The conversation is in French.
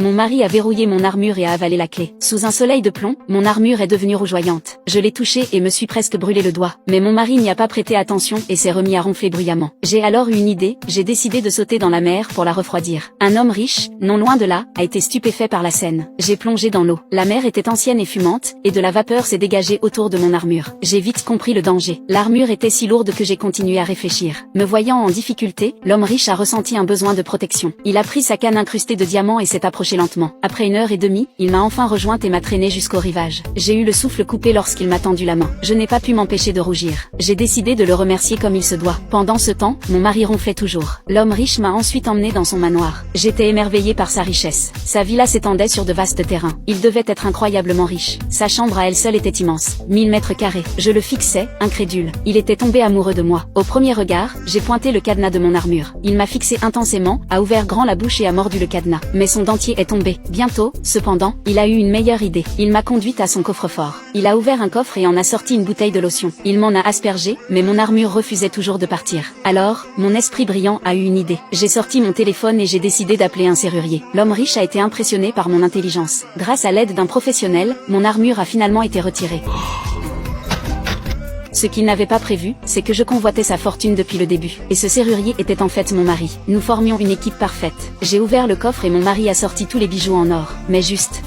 Mon mari a verrouillé mon armure et a avalé la clé. Sous un soleil de plomb, mon armure est devenue rougeoyante. Je l'ai touchée et me suis presque brûlé le doigt. Mais mon mari n'y a pas prêté attention et s'est remis à ronfler bruyamment. J'ai alors eu une idée, j'ai décidé de sauter dans la mer pour la refroidir. Un homme riche, non loin de là, a été stupéfait par la scène. J'ai plongé dans l'eau. La mer était ancienne et fumante, et de la vapeur s'est dégagée autour de mon armure. J'ai vite compris le danger. L'armure était si lourde que j'ai continué à réfléchir. Me voyant en difficulté, l'homme riche a ressenti un besoin de protection. Il a pris sa canne incrustée de diamants et s'est approché lentement. Après 1 heure et demie, il m'a enfin rejointe et m'a traîné jusqu'au rivage. J'ai eu le souffle coupé lorsqu'il m'a tendu la main. Je n'ai pas pu m'empêcher de rougir. J'ai décidé de le remercier comme il se doit. Pendant ce temps, mon mari ronflait toujours. L'homme riche m'a ensuite emmené dans son manoir. J'étais émerveillée par sa richesse. Sa villa s'étendait sur de vastes terrains. Il devait être incroyablement riche. Sa chambre à elle seule était immense. 1000 m². Je le fixais, incrédule. Il était tombé amoureux de moi. Au premier regard, j'ai pointé le cadenas de mon armure. Il m'a fixé intensément, a ouvert grand la bouche et a mordu le cadenas. Mais son dentier est tombé. Bientôt, cependant, il a eu une meilleure idée. Il m'a conduite à son coffre-fort. Il a ouvert un coffre et en a sorti une bouteille de lotion. Il m'en a aspergé, mais mon armure refusait toujours de partir. Alors, mon esprit brillant a eu une idée. J'ai sorti mon téléphone et j'ai décidé d'appeler un serrurier. L'homme riche a été impressionné par mon intelligence. Grâce à l'aide d'un professionnel, mon armure a finalement été retirée. Ce qu'il n'avait pas prévu, c'est que je convoitais sa fortune depuis le début. Et ce serrurier était en fait mon mari. Nous formions une équipe parfaite. J'ai ouvert le coffre et mon mari a sorti tous les bijoux en or. Mais juste